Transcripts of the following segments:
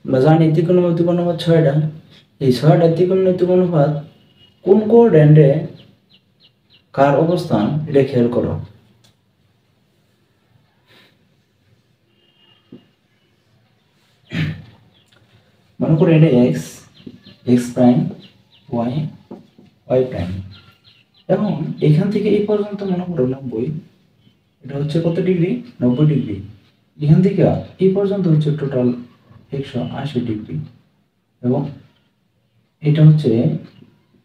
বা জানি ত্রিকোণমিতিক অনুপাত 6টা। এই 6টা ত্রিকোণমিতিক অনুপাত কোন কোঅর্ডিনেটে কার অবস্থান এটা খেয়াল করো। মনে করো এটা x, x prime, y, y prime. এখন এখান থেকে এই পর্যন্ত মনে করো 90, এটা হচ্ছে কত ডিগ্রি? 90 ডিগ্রি। এখান থেকে এই পর্যন্ত হচ্ছে টোটাল 180 ডিগ্রি, এবং এটা হচ্ছে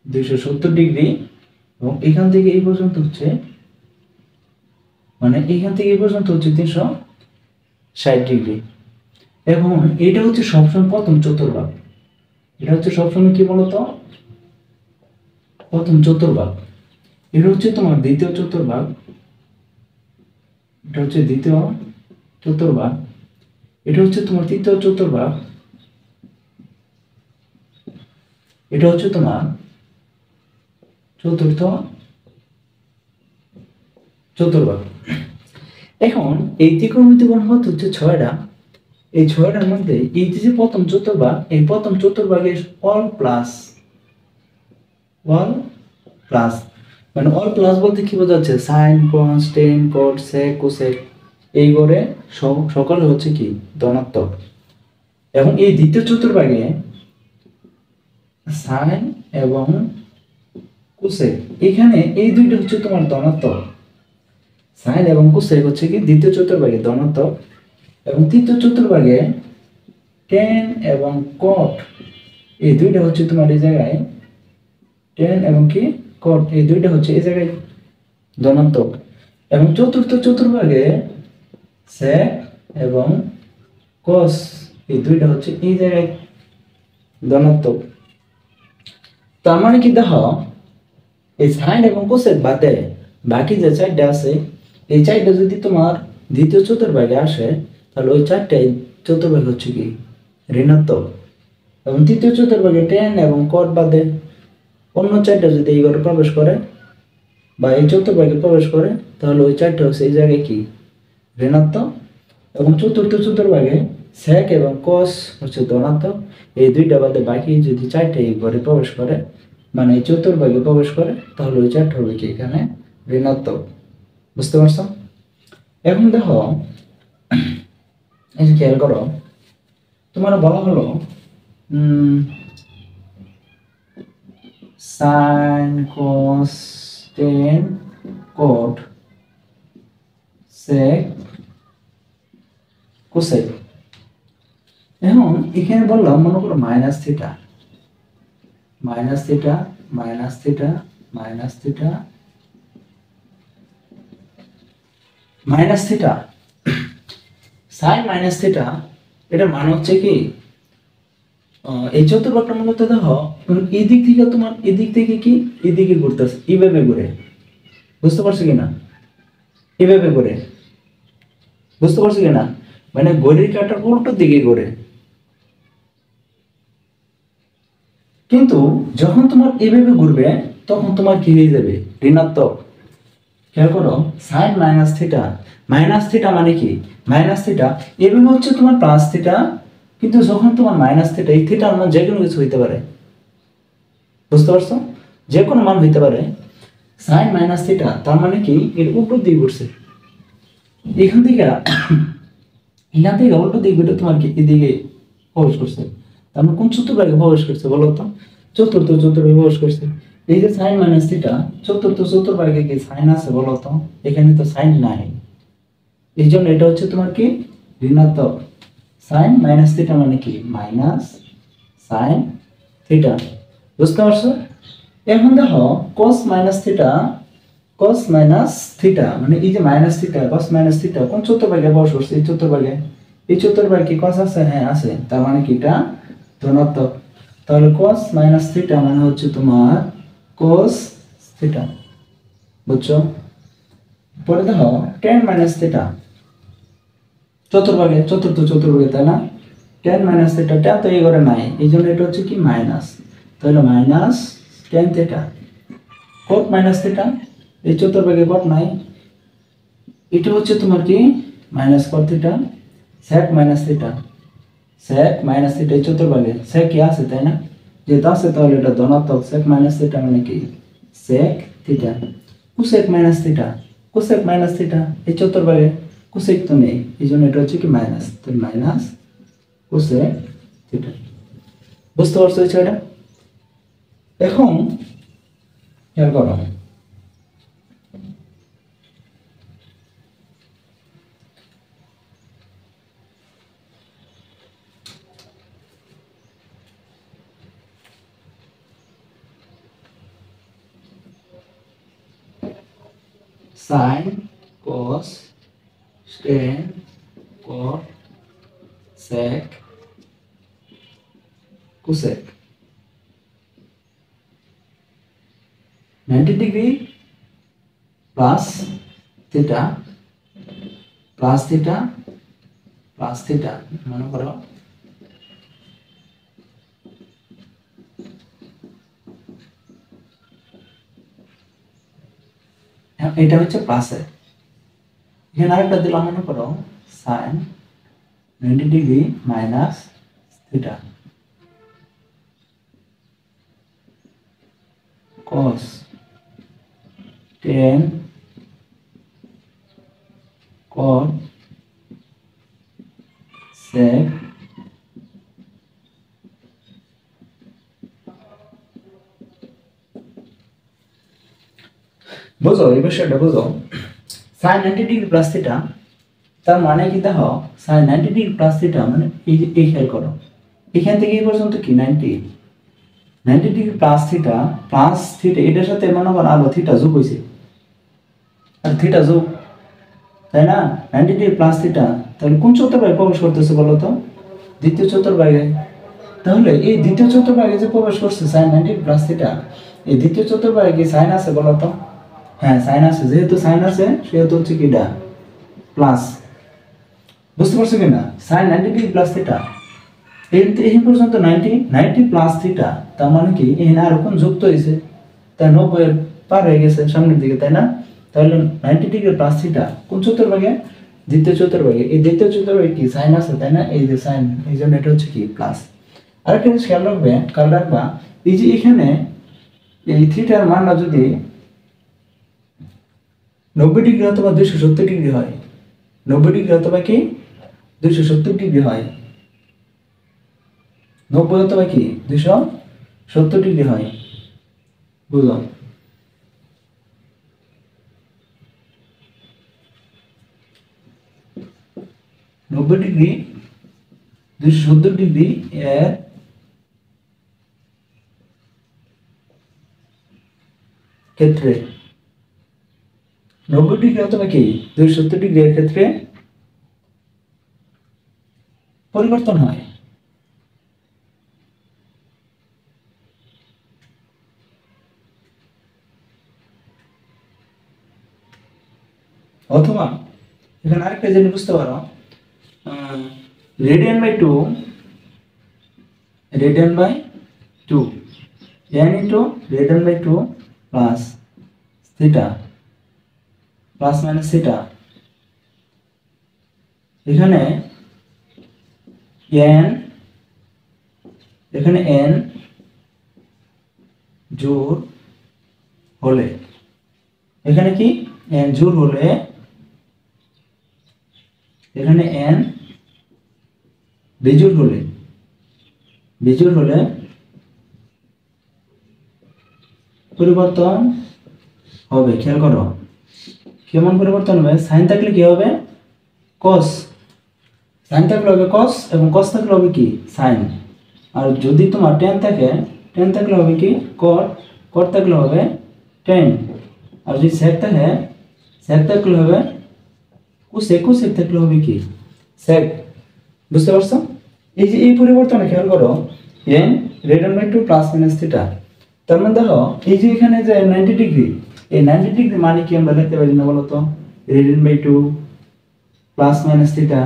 270 ডিগ্রি, এবং এখান থেকে এই পর্যন্ত হচ্ছে, মানে এখান থেকে এই পর্যন্ত হচ্ছে 360 ডিগ্রি। এখন এটা হচ্ছে সবসময় প্রথম চতুর্ভাগ, এটা হচ্ছে সবসময় কি বলতো? প্রথম চতুর্ভাগ। এটা হচ্ছে তোমার দ্বিতীয় চতুর্ভাগ, এটা হচ্ছে দ্বিতীয় চতুর্ভাগ, এটা হচ্ছে তোমার তৃতীয় চতুর্ভাগ, এটা হচ্ছে তোমার চতুর্থ চতুর্ভাগ। এখন এই ত্রিকোণমিতিক অনুপাত হচ্ছে 6টা। এই 6টার মধ্যে এই যে প্রথম চতুর্ভাগ, এই প্রথম চতুর্ভাগের অল প্লাস, অল প্লাস মানে অল প্লাস বলতে কি বোঝাচ্ছে? Sign, cos, tan, cot, sec, cosec এই করে সকলে হচ্ছে কি ধনাত্মক। এবং এই দ্বিতীয় চতুর্ভাগে সাইন এবং কোসেক, এখানে এই দুইটা হচ্ছে তোমার ধনাত্মক। সাইন এবং কোসেক হচ্ছে কি দ্বিতীয় চতুর্ভাগে ধনাত্মক, এবং তৃতীয় চতুর্ভাগে টেন এবং কট এই দুইটা হচ্ছে তোমার এই জায়গায়, টেন এবং কি কট এই দুইটা হচ্ছে এই জায়গায় ধনাত্মক। এবং চতুর্থ চতুর্ভাগে সেক এবং কস এই দুইটা হচ্ছে এই জায়গায় ধনাত্মক। তার মানে কি দেখো, এই সাইন এবং কোসেক বাদে বাকি যে 4টা আছে, এই 4টা যদি তোমার দ্বিতীয় চতুর্ভাগে আসে, তাহলে ওই 4টাই চতুর্ভাগ হচ্ছে কি ঋণাত্মক। এবং তৃতীয় চতুর্ভাগে টেন এবং কট বাদে অন্য 4টা যদি এই ঘরে প্রবেশ করে বা এই চতুর্ভাগে প্রবেশ করে, তাহলে ওই 4টা হচ্ছে এই জায়গায় কি ঋণাত্মক। এবং চতুর্থ চতুর্ভাগে সেক এবং কস হচ্ছে ধনাত্মক। এই দুইটা বাদে বাকি যদি 4টা এই ঘরে প্রবেশ করে, মানে এই চতুর্ভাগে প্রবেশ করে, তাহলে ওই 4টা হবে কি এখানে ঋণাত্মক। বুঝতে পারছো? এখন দেখো, এই যে খেয়াল করো, তোমার বলা হলো sine, cos, tan, cot, sec, cosec. এখন এখানে বললাম মনে করো minus theta, minus theta, minus theta, minus theta, minus theta, sine minus theta, এটার মানে হচ্ছে কি এই চতুর্ভাগটা মূলত দেখো এদিক থেকে তোমার এদিক থেকে কি এদিকে ঘুরতেছে, এইভাবে ঘুরে। বুঝতে পারছো কিনা? এইভাবে ঘুরে, বুঝতে পারছো কিনা? মানে ঘড়ির কাঁটার উল্টো দিকে ঘুরে। কিন্তু যখন তোমার এভাবে ঘুরবে, তখন তোমার কি হয়ে যাবে? ঋণাত্মক। খেয়াল করো, sine minus theta, minus theta মানে কি? মাইনাস থিটা এভাবে হচ্ছে তোমার প্লাস থিটা, কিন্তু যখন তোমার মাইনাস থিটা, এই থিটার মান যে কোনো কিছু হইতে পারে। বুঝতে পারছো? যে কোনো মান হইতে পারে। সাইন মাইনাস থিটা তার মানে কি এর উল্টো দিক ঘুরছে। এখান থেকে উল্টো দিক ঘুরে তোমার কি এদিকে প্রবেশ করছে। তার মানে কোন চতুর্ভাগে প্রবেশ করছে বলো তো? চতুর্থ চতুর্ভাগে প্রবেশ করছে। এই যে সাইন মাইনাস থিটা, চতুর্থ চতুর্ভাগে কি সাইন আছে বলো তো? এখানে তো সাইন নাই, এই জন্য এটা হচ্ছে তোমার কি ঋণাত্মক। সাইন মাইনাস থিটা মানে কি মাইনাস সাইন থিটা। বুঝতে পারছো? এখন দেখো cos minus theta, cos minus theta মানে এই যে minus theta, cos minus theta কোন চতুর্ভাগে প্রবেশ করছে? এই চতুর্ভাগে। এই চতুর্ভাগে কি cos আছে? হ্যাঁ আছে, তার মানে কি এটা ধনাত্মক। তাহলে cos মাইনাস থিটা মানে হচ্ছে তোমার cos থিটা। বুঝছো? পরে দেখো tan মাইনাস থিটা, চতুর্ভাগে, চতুর্থ চতুর্ভাগে, তাই না? tan মাইনাস থিটা, tan তো এই ঘরে নাই, এই জন্য এটা হচ্ছে কি মাইনাস, তাহলে minus tan theta. cot minus theta, এই চতুর্ভাগে cot নাই, এটা হচ্ছে তোমার কি minus cot theta. sec minus theta, sec minus theta এই চতুর্ভাগে sec কি আছে তাই না, যেহেতু আছে তাহলে এটা ধনাত্মক, sec মাইনাস থিটা মানে কি sec theta. cosec minus theta, cosec minus theta এই চতুর্ভাগে cosec তো নেই, এই জন্য এটা হচ্ছে কি মাইনাস, তো মাইনাস cosec থিটা। বুঝতে পারছো এই ছয়টা? এখন খেয়াল করো, sin cos tan cot sec cosec 90 degree plus theta plus theta plus theta, মনে করো এটা হচ্ছে প্লাসে, এখানে আরেকটা দিলাম, মনে করো sin 90 degree minus theta cos tan cot sec বুঝো এই বিষয়টা বুঝো। sin 90 ডিগ্রি প্লাস থিটা তার মানে কি দেখো, sin 90 ডিগ্রি প্লাস থিটা মানে এই যে এই খেয়াল করো, এখান থেকে এই পর্যন্ত কি 90 ডিগ্রি প্লাস থিটা এটার সাথে মনে করো আলো থিটা যোগ হয়েছে, আর থিটা যোগ, তাই না? 90 ডিগ্রি প্লাস থিটা তাহলে কোন চতুর্ভাগে প্রবেশ করতেছে বলো তো? দ্বিতীয় চতুর্ভাগে। তাহলে এই দ্বিতীয় চতুর্ভাগে যে প্রবেশ করছে sin 90 ডিগ্রি প্লাস থিটা, এই দ্বিতীয় চতুর্ভাগে কি সাইন আছে বলো তো? হ্যাঁ সাইন আছে, যেহেতু সাইন আছে সেহেতু হচ্ছে কি এটা প্লাস। বুঝতে পারছো কিনা? sin 90 ডিগ্রি প্লাস থিটা এই পর্যন্ত 90 প্লাস থিটা, তার মানে কি এখানে আর কোন যুক্ত হয়েছে, তাই 90 পার হয়ে গেছে সামনের দিকে, তাই না? তাহলে 90 ডিগ্রি প্লাস থিটা কোন চতুর্ভাগে? দ্বিতীয় চতুর্ভাগে। এই দ্বিতীয় চতুর্ভাগে কি সাইন আছে, তাই না? এই যে সাইন, এই জন্য এটা হচ্ছে কি প্লাস। আরেকটা জিনিস খেয়াল রাখবা, এই যে এখানে এই থিটার মানটা যদি 90 ডিগ্রি অথবা 270 ডিগ্রি হয়, 90 ডিগ্রি অথবা কি 270 ডিগ্রি হয়, 90 অথবা কি 270 ডিগ্রি হয়, বুঝলো? নব্বই ডিগ্রি 270 ডিগ্রি এর ক্ষেত্রে, 90 ডিগ্রি অথবা কি 270 ডিগ্রি এর ক্ষেত্রে পরিবর্তন হয়। অথবা এখানে আরেকটা জিনিস বুঝতে পারো, radian by two n into radian by two plus theta plus minus theta, এখানে n জোড় হলে, এখানে কি n জোড় হলে, এখানে n বিজোড় হলে পরিবর্তন হবে। খেয়াল করো কেমন পরিবর্তন হবে। সাইন থাকলে কি হবে কস, সাইন থাকলে হবে কস, এবং কস থাকলে হবে কি সাইন। আর যদি তোমার টেন থাকে, টেন থাকলে হবে কি কট, কট থাকলে হবে টেন। আর যদি সেক থাকে, সেক থাকলে হবে কুসেক, কুসেক থাকলে হবে কি সেক। বুঝতে পারছো? এই যে এই পরিবর্তনে খেয়াল করো, n radian by two plus minus theta, তার মানে দেখো এই যে এখানে যে 90 ডিগ্রি, এই 90 ডিগ্রি মানে কি আমরা লিখতে পারি না বলো তো? Radian by two plus minus theta,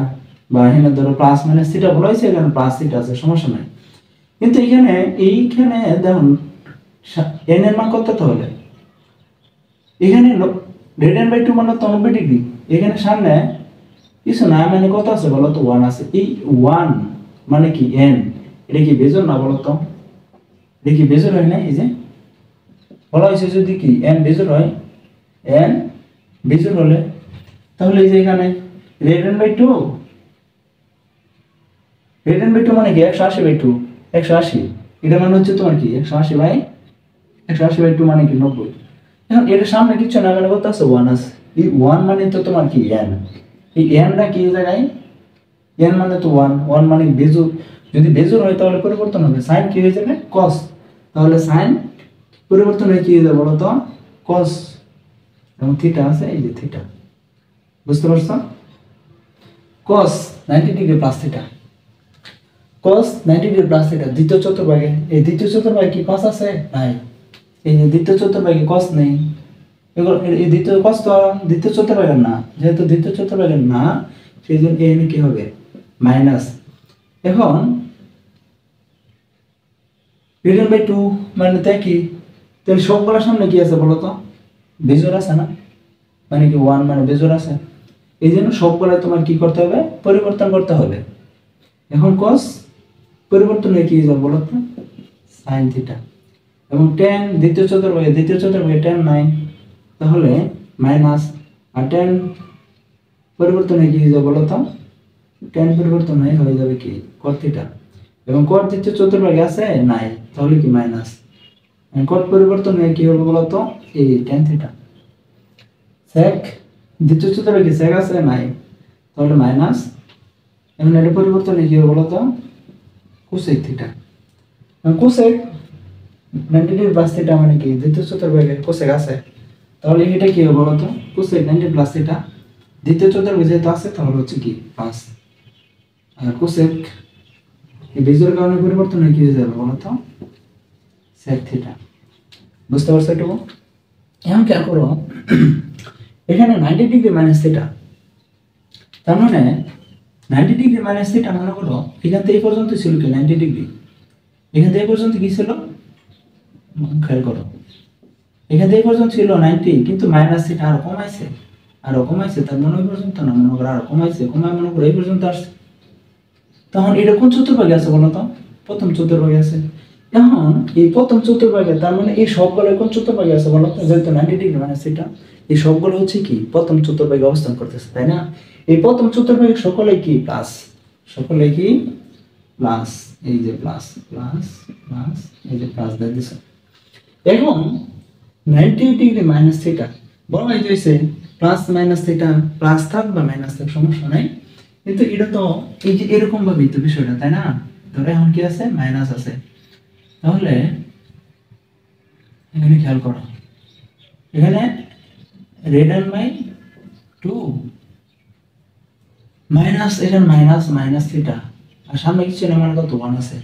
বা এখানে ধরো প্লাস মাইনাস থিটা বলা হয়েছে, এখানে প্লাস থিটা আছে, সমস্যা নাই। কিন্তু এইখানে দেখুন n এর মান কত তাহলে? এখানে রেডিয়ান বাই টু মানে 90 ডিগ্রি, এখানে সামনে কিছু না, মানে কত আছে বলো তো? 1 আছে। এই 1 মানে কি n, এটা কি বেজোড় না বলো তো? এটা কি বেজোড় হয় না? এই যে বলা হয়েছে যদি কি n বেজোড় হয়, n বেজোড় হলে তাহলে এই যে এখানে √2, √2 মানে কি 180/2, 180, এটা মানে হচ্ছে তোমার কি 180/2 মানে কি 90। এখন এর সামনে কিছু না, মানে কত আছে? 1 আছে। এই 1 মানে তো তোমার কি n, এই n টা কি জায়গায়? n মানে তো 1, 1 মানে বেজোড়, যদি বেজোড় হয় তাহলে পরিবর্তন হবে, sin কি হয়ে যাবে? cos, তাহলে sin পরিবর্তন হয়ে কি হয়ে যাবে বলো তো? cos, এবং থিটা আছে, এই যে থিটা, বুঝতে পারছো? cos 90 degree plus theta, cos 90 degree plus theta দ্বিতীয় চতুর্ভাগে, এই দ্বিতীয় চতুর্ভাগে কি cos আছে? নাই। এই যে দ্বিতীয় চতুর্ভাগে cos নেই, এগুলো এই দ্বিতীয় cos তো দ্বিতীয় চতুর্ভাগের না, যেহেতু দ্বিতীয় চতুর্ভাগের না সেই জন্য এখানে কি হবে? মাইনাস। এখন √2 মানে তাই কি, তাহলে সবগুলোর সামনে কি আছে বলো তো? বেজোড় আছে না, মানে কি 1 মানে বেজোড় আছে, এই জন্য সবগুলো তোমার কি করতে হবে? পরিবর্তন করতে হবে। এখন cos পরিবর্তন হয়ে কি যাবে বলো তো? sin থিটা, এবং tan দ্বিতীয় চতুর্ভাগে tan নাই, তাহলে মাইনাস, আর tan পরিবর্তন হয়ে কি যাবে বলো তো? tan পরিবর্তন হয়ে যাবে কি cot থিটা, এবং cot দ্বিতীয় চতুর্ভাগে আছে নাই, তাহলে কি মাইনাস, cot পরিবর্তন হয়ে কি হবে বলো তো? এই tan থিটা। sec দ্বিতীয় চতুর্ভাগে sec আছে নাই, তাহলে মাইনাস, এখন এটা পরিবর্তন হয়ে কি হবে বলো তো? cosec theta. cosec 90 degree plus theta মানে কি দ্বিতীয় চতুর্ভাগে cosec আছে, তাহলে এটা কি হবে বলো তো? cosec 90 প্লাস থিটা দ্বিতীয় চতুর্ভাগে যেহেতু আছে তাহলে হচ্ছে কি প্লাস, আর cosec এই বেজোড়ের কারণে পরিবর্তন হয়ে কি হয়ে যাবে বলো তো? sec theta. বুঝতে পারছো এটুকু? এখন খেয়াল করো, এখানে 90 ডিগ্রি মাইনাস থিটা, তার মানে 90 ডিগ্রি মাইনাস থিটা মনে করো এখান থেকে এই পর্যন্ত ছিল কি 90 ডিগ্রি, এখান থেকে এই পর্যন্ত কি ছিল? খেয়াল করো, এখান থেকে এই পর্যন্ত ছিল 90, কিন্তু মাইনাস থিটা আরো কমাইছে, তার মানে ওই পর্যন্ত না, মনে করো আরো কমাইছে, মনে করো এই পর্যন্ত আসছে। তখন এটা কোন চতুর্ভাগে আছে বলো তো? প্রথম চতুর্ভাগে আছে। এখন এই প্রথম চতুর্ভাগে, তার মানে এই সবগুলো কোন চতুর্ভাগে আছে বলো তো? যেহেতু 90 ডিগ্রি মাইনাস থিটা, এই সবগুলো হচ্ছে কি প্রথম চতুর্ভাগে অবস্থান করতেছে, তাই না? এই প্রথম চতুর্ভাগে সকলেই কি প্লাস, সকলেই কি প্লাস, এই যে প্লাস প্লাস প্লাস, এই যে প্লাস দিয়ে দিছে। এখন 90 ডিগ্রি মাইনাস থিটা বলা হয়েছে প্লাস মাইনাস থিটা, প্লাস থাক বা মাইনাস থাক সমস্যা নাই, কিন্তু এটা তো এই যে এরকম ভাবেই তো বিষয়টা, তাই না? ধরো এখন কি আছে? মাইনাস আছে, তাহলে এখানে খেয়াল করো, এখানে √2 মাইনাস, এখানে মাইনাস মাইনাস থিটা, আর সামনে কিছু না, মানে কত 1 আছে,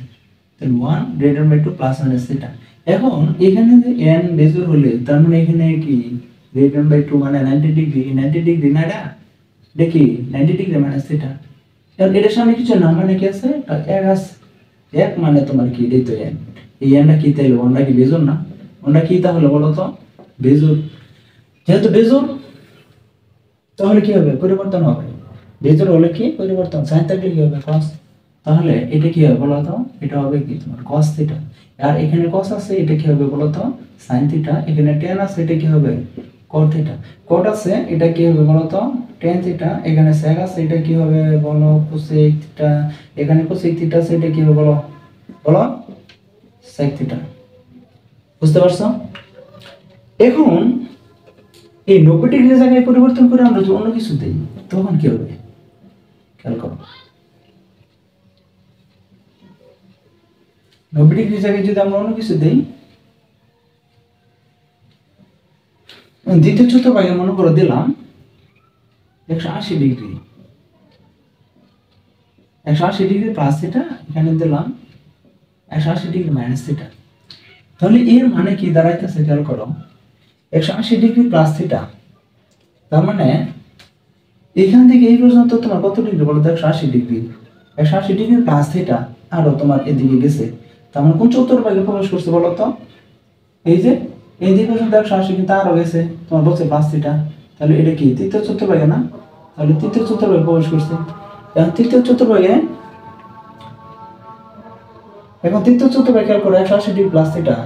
তাহলে 1 √2 প্লাস মাইনাস থিটা। এখন এখানে যে n বেজোড় হলে তার মানে এখানে কি √2 মানে 90 ডিগ্রি, 90 ডিগ্রি না, এটা কি 90 ডিগ্রি মাইনাস থিটা। এখন এটার সামনে কিছু না, মানে কি আছে? 1 আছে, 1 মানে তোমার কি এটাই তো n, এই nটা কি তাইলে 1টা কি বেজোড় না? 1টা কি তাহলে বলো তো? বেজোড়। যেহেতু বেজোড় তাহলে কি হবে? পরিবর্তন হবে। বেজোড় হলে কি পরিবর্তন, sin থাকলে কি হবে? cos, তাহলে এটা কি হবে বলো তো? এটা হবে কি তোমার cos থিটা, আর এখানে cos আছে, এটা কি হবে বলো তো? sin থিটা, এখানে tan আছে, এটা কি হবে? cot থিটা, cot আছে, এটা কি হবে বলো তো? tan থিটা, এখানে sec আছে, এটা কি হবে বলো? cosec থিটা, এখানে cosec থিটা আছে, এটা কি হবে বলো? বলো sec থিটা। বুঝতে পারছো? এখন এই 90 ডিগ্রি জায়গায় পরিবর্তন করে আমরা যদি অন্য কিছু দেই তখন কি হবে? খেয়াল করো, 90 ডিগ্রি জায়গায় যদি আমরা অন্য কিছু দেই, দ্বিতীয় চতুর্ভাগে মনে করো দিলাম 180 ডিগ্রি, 180 ডিগ্রি প্লাস থিটা, এখানে দিলাম 180 ডিগ্রি মাইনাস থিটা, তাহলে এর মানে কি দাঁড়াইতেছে? খেয়াল করো, 180 ডিগ্রি প্লাস থিটা, তার মানে এখান থেকে এই পর্যন্ত তোমার কত ডিগ্রি বলো তো? 180 ডিগ্রি, 180 ডিগ্রি প্লাস থিটা আরো তোমার এদিকে গেছে, তার মানে কোন চতুর্ভাগে প্রবেশ করছে বলো তো? এই যে এই দিকে পর্যন্ত 180, কিন্তু আরো গেছে তোমার বলছে প্লাস থিটা, তাহলে এটা কি তৃতীয় চতুর্ভাগে না? তাহলে তৃতীয় চতুর্ভাগে প্রবেশ করছে। এখন তৃতীয় চতুর্ভাগে এখন তৃতীয় চতুর্ভাগ খেয়াল করো 180 ডিগ্রি প্লাস থিটা,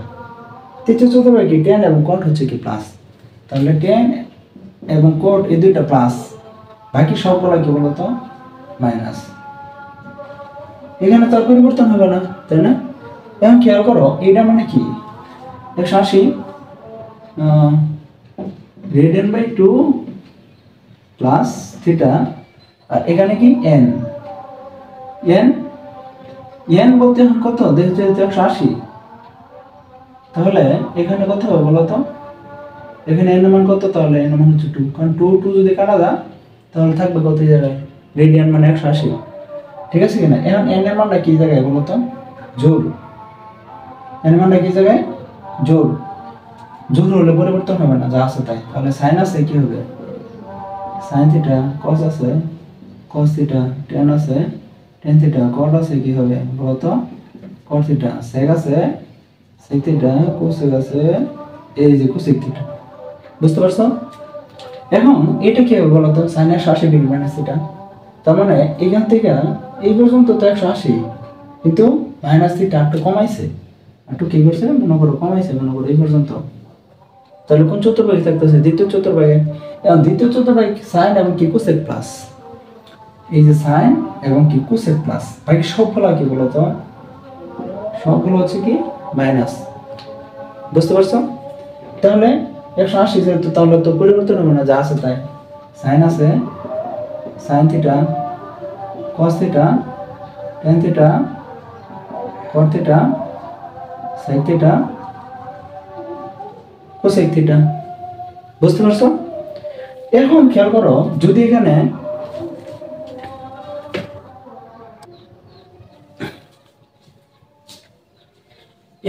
তৃতীয় চতুর্ভাগ কি tan এবং cot হচ্ছে কি প্লাস, তাহলে tan এবং cot এই দুইটা প্লাস, বাকি সবগুলো কি বলতো মাইনাস। এখানে তো আর পরিবর্তন হবে না, তাই না? এখন খেয়াল করো এটা মানে কি 180 রেডিয়ান বাই 2 প্লাস থিটা, আর এখানে কি n n n বলতে এখন কত দেখতে 180, তাহলে এখানে কত হবে বলো তো, এখানে n এর মান কত, তাহলে n এর মান হচ্ছে 2, কারণ 2 2 যদি কাটা যায় তাহলে থাকবে কত জায়গায় রেডিয়ান মানে 180, ঠিক আছে কিনা? এখন n এর মানটা কি জায়গায় বলো তো, জোড়, n এর মানটা কি জায়গায় জোড়, জোড় হলে পরিবর্তন হবে না, যা আছে তাই। তাহলে sin আছে কি হবে sin থিটা, cos আছে cos থিটা, tan আছে tan থিটা, cot আছে কি হবে বলো তো cot থিটা, sec আছে sec থিটা, cosec আছে এই যে cosec থিটা। বুঝতে পারছো? এখন এটা কি হবে বলো তো sin 180 ডিগ্রি মাইনাস থিটা, তার মানে এখান থেকে এই পর্যন্ত তো 180, কিন্তু মাইনাস থিটা একটু কমাইছে, একটু কি করছে মনে করো কমাইছে, মনে করো এই পর্যন্ত। তাহলে কোন চতুর্ভাগে থাকতেছে দ্বিতীয় চতুর্ভাগে। এখন দ্বিতীয় চতুর্ভাগে sin এবং কি cosec প্লাস, এই যে sin এবং কি cosec প্লাস, বাকি সবগুলো কি বলতো সবগুলো হচ্ছে কি মাইনাস। বুঝতে পারছো? তাহলে 180 যেহেতু তাহলে তো পরিবর্তন হবে না, যা আছে তাই। sin আছে sin theta cos theta tan theta cot theta sec theta cosec theta. বুঝতে পারছো? এখন খেয়াল করো যদি এখানে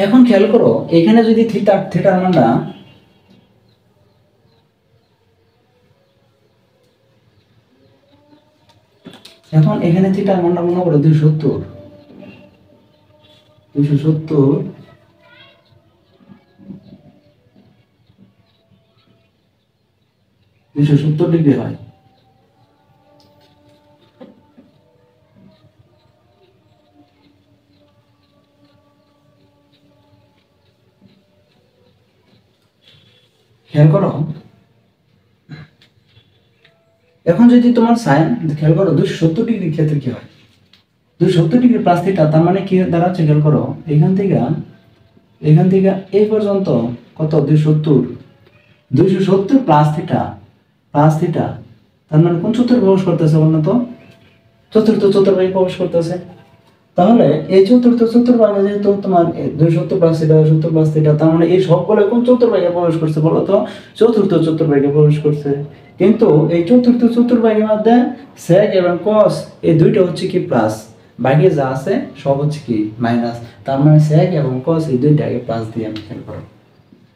এখন খেয়াল করো এখানে যদি থিটা থিটার মানটা এখন এখানে থিটার মানটা মনে করো 270 270 ডিগ্রি হয়। খেয়াল করো এখন যদি তোমার সাইন খেয়াল করো 270 ডিগ্রি ক্ষেত্রে কি হয় 270 ডিগ্রি প্লাস থিটা, তার মানে কি দাঁড়াচ্ছে খেয়াল করো এখান থেকে এই পর্যন্ত কত 270 প্লাস থিটা তার মানে কোন চতুর্ভাগে প্রবেশ করতেছে বলুন তো, চতুর্থ চতুর্ভাগে প্রবেশ করতেছে। তাহলে এই চতুর্থ চতুর্ভাগে যেহেতু তোমার 270 প্লাস থিটা 70 প্লাস থিটা, তার মানে এই সবগুলো কোন চতুর্ভাগে প্রবেশ করছে বলো তো, চতুর্থ চতুর্ভাগে প্রবেশ করছে। কিন্তু এই চতুর্থ চতুর্ভাগের মধ্যে sec এবং cos এই দুইটা হচ্ছে কি প্লাস, বাকি যা আছে সব হচ্ছে কি মাইনাস। তার মানে sec এবং cos এই দুইটাকে প্লাস দিয়ে আমি খেয়াল করো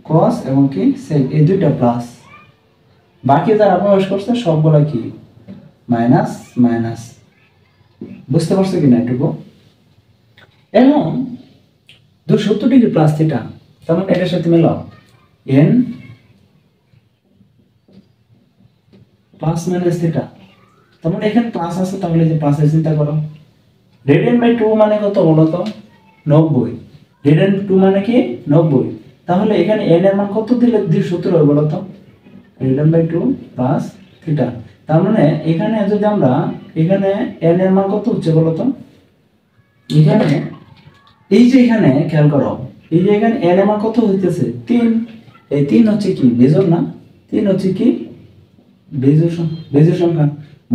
cos এবং কি sec এই দুইটা প্লাস, বাকি যারা প্রবেশ করছে সবগুলো কি মাইনাস মাইনাস। বুঝতে পারছো কিনা এটুকু? এখন 270 ডিগ্রি প্লাস থিটা, তার মানে এটার সাথে মেলাও n প্লাস মাইনাস থিটা, তার মানে এখানে প্লাস আছে, তাহলে যে প্লাসের চিন্তা করো। রেডিয়ান বাই 2 মানে কত বলো তো 90, রেডিয়ান 2 মানে কি 90, তাহলে এখানে n এর মান কত দিলে 270 হবে বলো তো, রেডিয়ান বাই 2 প্লাস থিটা। তার মানে এখানে যদি আমরা এখানে n এর মান কত হচ্ছে বলো তো, এখানে এই যে এখানে খেয়াল করো এই যে এখানে n এর মান কত হইতেছে 3, এই 3 হচ্ছে কি বেজোড় না, 3 হচ্ছে কি বেজোড় সংখ্যা।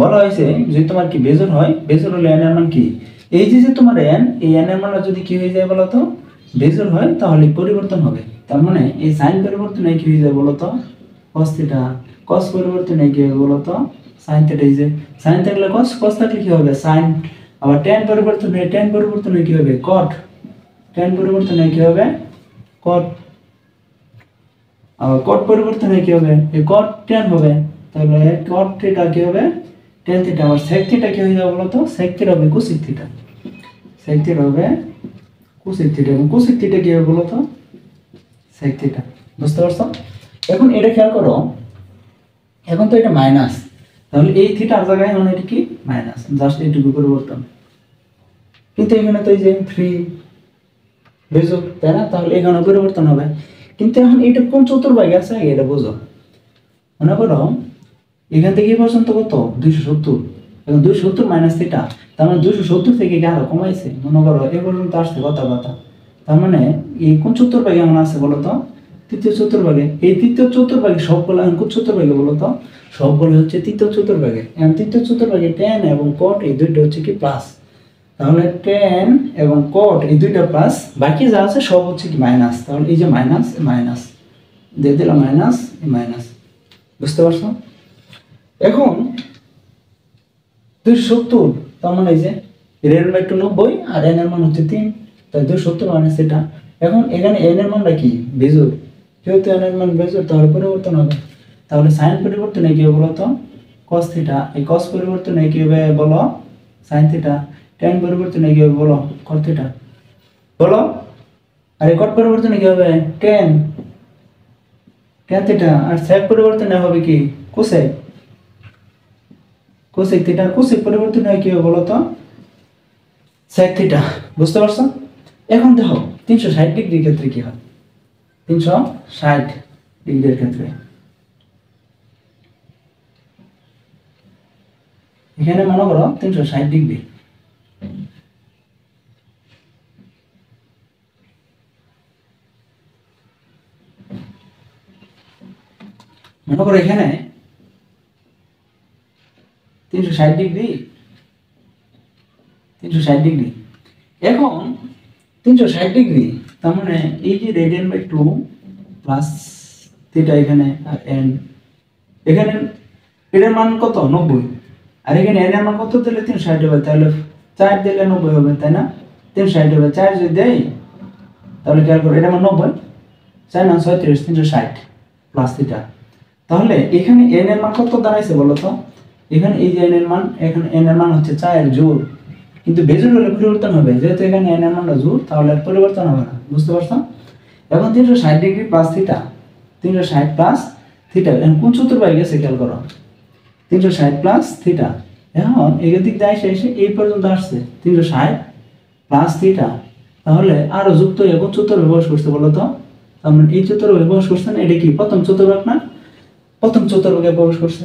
বলা হয়েছে যদি তোমার কি বেজোড় হয়, বেজোড় হলে n এর মান কি, এই যে তোমার n এই n এর মানটা যদি কি হয়ে যায় বলো তো বেজোড় হয়, তাহলে পরিবর্তন হবে। তার মানে এই sin পরিবর্তনে কি হয়ে যায় বলো তো cos থিটা, cos পরিবর্তনে কি হবে বলো তো sin থিটা। এই যে sin থাকলে cos, cos থাকলে কি হবে sin, আবার tan পরিবর্তনে কি হবে cot, tan পরিবর্তনে কি হবে cot, আবার cot পরিবর্তনে কি হবে এই cot tan হবে, তাহলে cot থিটা কি হবে tan থিটা। আবার sec থিটা কি হয়ে যাবে বলো তো, sec থিটা হবে cosec থিটা, sec থিটা হবে cosec থিটা, এবং cosec থিটা কি হবে বলো তো sec থিটা। বুঝতে পারছো? এখন এটা খেয়াল করো, এখন তো এটা মাইনাস, তাহলে এই থিটার জায়গায় মানে এটা কি মাইনাস, জাস্ট এইটুকু পরিবর্তন। কিন্তু এখানে তো এই যে 3 বেজোড়, তাই না? তাহলে এখানে পরিবর্তন হবে। কিন্তু এখন এটা কোন চতুর্ভাগে আছে এটা বুঝো। মনে করো এখান থেকে এই পর্যন্ত কত 270, এখন 270 মাইনাস থিটা, তার মানে 270 থেকে কি আরো কমাইছে? মনে করো এই পর্যন্ত আসছে কথা কথা, তার মানে এই কোন চতুর্ভাগে এমন আছে বলো তো? তৃতীয় চতুর্ভাগে। এই তৃতীয় চতুর্ভাগে সবগুলো এখন কোন চতুর্ভাগে বলো তো? সবগুলো হচ্ছে তৃতীয় চতুর্ভাগে। এখন তৃতীয় চতুর্ভাগে tan এবং cot এই দুইটা হচ্ছে কি প্লাস, তাহলে tan এবং cot এই দুইটা প্লাস, বাকি যা আছে সব হচ্ছে কি মাইনাস। তাহলে এই যে মাইনাস মাইনাস দিয়ে দিলাম, মাইনাস মাইনাস, বুঝতে পারছো? এখন 270, তার মানে এই যে এর এর মান একটু 90 আর n এর মান হচ্ছে 3, তাই 270 মাইনাস এটা। এখন এখানে n এর মানটা কি বেজোড়, যেহেতু n এর মান বেজোড় তাহলে পরিবর্তন হবে। তাহলে sin পরিবর্তনে কি হবে বলো তো? cos theta. এই cos পরিবর্তনে কি হবে বলো? sin theta. tan পরিবর্তনে কি হবে বলো? cot theta. বলো, আর এই cot পরিবর্তনে কি হবে? tan theta. আর sec পরিবর্তনে হবে কি? cosec। cosec theta. cosec পরিবর্তন হয় কি হবে বলো তো? sec theta. বুঝতে পারছো? এখন দেখো 360 ডিগ্রির ক্ষেত্রে কি হয়? 360 ডিগ্রির ক্ষেত্রে এখানে মনে করো 360 ডিগ্রি, মনে করো এখানে 360 ডিগ্রি, 360 ডিগ্রি। এখন 360 ডিগ্রি, তার মানে এই যে রেডিয়ান বাই 2 প্লাস থিটা এখানে, আর n এখানে এটার মান কত 90, আর এখানে n এর মান কত দিলে 360 হবে, তাহলে 4 দিলে 90 হবে, তাই না? 360 হবে, 4 যদি দেই তাহলে খেয়াল করো এটার মান 90, 4 9 36, 360 প্লাস থিটা। তাহলে এখানে n এর মান কত দাঁড়াইছে বলো তো? এখানে এই যে n এর মান, এখানে n এর মান হচ্ছে 4 জোড়, কিন্তু বেজোড় হলে পরিবর্তন হবে, যেহেতু এখানে n এর মানটা জোড় তাহলে আর পরিবর্তন হবে না, বুঝতে পারছো? এখন 360 degree plus theta, 360 plus theta, এখন কোন চতুর্ভাগে গেছে খেয়াল করো? 360 প্লাস থিটা। এখন এই দিক দিয়ে এসে এই পর্যন্ত আসছে 360 প্লাস থিটা, তাহলে আরো যুক্ত হয়ে কোন চতুর্ভাগে প্রবেশ করছে বলো তো? তার মানে এই চতুর্ভাগে প্রবেশ করছে না, এটা কি প্রথম চতুর্ভাগ না? প্রথম চতুর্ভাগে প্রবেশ করছে।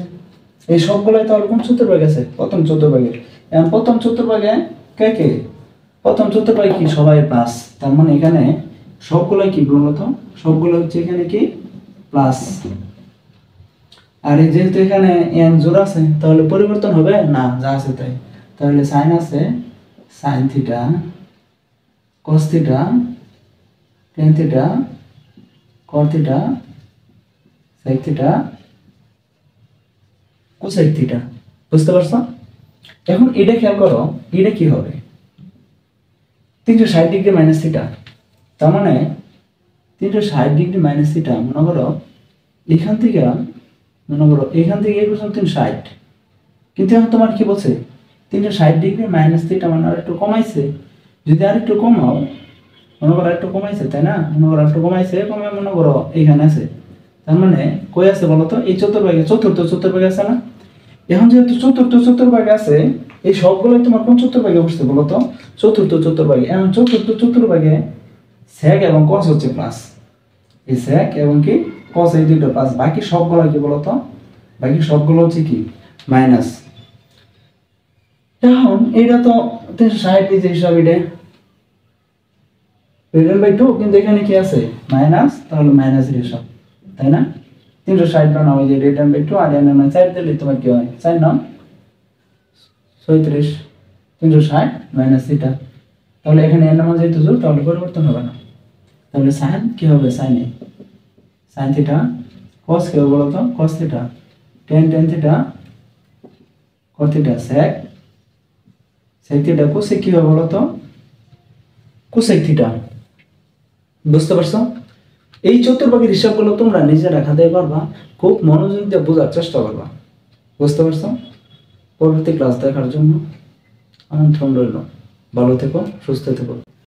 এই সবগুলাই তাহলে কোন চতুর্ভাগে আছে? প্রথম চতুর্ভাগে। এখন প্রথম চতুর্ভাগে কে কে? প্রথম চতুর্ভাগে কি সবাই প্লাস, তার মানে এখানে সবগুলাই কি বলতো? সবগুলো হচ্ছে এখানে কি প্লাস। আর এই যেহেতু এখানে n জোড় আছে তাহলে পরিবর্তন হবে না, যা আছে তাই। তাহলে sin আছে sin theta, cos theta, tan theta, cot theta, sec theta, cosec theta, বুঝতে পারছো? এখন এটা খেয়াল করো, এটা কি হবে? 360 ডিগ্রি মাইনাস থিটা, তার মানে 360 ডিগ্রি মাইনাস থিটা, মনে করো এখান থেকে এই পর্যন্ত 360, কিন্তু এখন তোমার কি বলছে? 360 ডিগ্রি মাইনাস থিটা মানে আর একটু কমাইছে, যদি আর একটু কমাও, মনে করো একটু কমাইছে, তাই না? মনে করো একটু কমাইছে, কমে মনে করো এইখানে আছে, তার মানে কই আছে বলো তো? এই চতুর্ভাগে, চতুর্থ চতুর্ভাগে আছে না? এখন যেহেতু চতুর্থ চতুর্ভাগে আছে, এই সবগুলোই তোমার কোন চতুর্ভাগে বসছে বলো তো? চতুর্থ চতুর্ভাগে। এখন চতুর্থ চতুর্ভাগে sec এবং cos হচ্ছে প্লাস, এই sec এবং কি cos এই দুটো প্লাস, বাকি সবগুলো কি বলো তো? বাকি সবগুলো হচ্ছে কি মাইনাস। এখন এটা তো 360 ডিগ্রি হিসাব, এটা রেডিয়ান বাই 2, কিন্তু এখানে কি আছে মাইনাস, তাহলে মাইনাসের হিসাব, তাই না? 360 বানাও, এই যে রেডিয়ান বাই 2 আর n এর মান 4 দিলে তোমার কি হয়? 4 9 36, 360 মাইনাস থিটা, তাহলে এখানে n এর মান যেহেতু জোড় তাহলে পরিবর্তন হবে না। তাহলে sin কি হবে? sin a, sin theta, cos কি হবে বলো তো? cos theta, tan theta, cot theta, sec theta, cosec কি হবে বলো তো? cosec থিটা, বুঝতে পারছো? এই চতুর্ভাগের হিসাবগুলো তোমরা নিজেরা খাতে পারবা, খুব মনোযোগ দিয়ে বোঝার চেষ্টা করবা, বুঝতে পারছো? পরবর্তী ক্লাস দেখার জন্য আমন্ত্রণ রইল। ভালো থেকো, সুস্থ থেকো।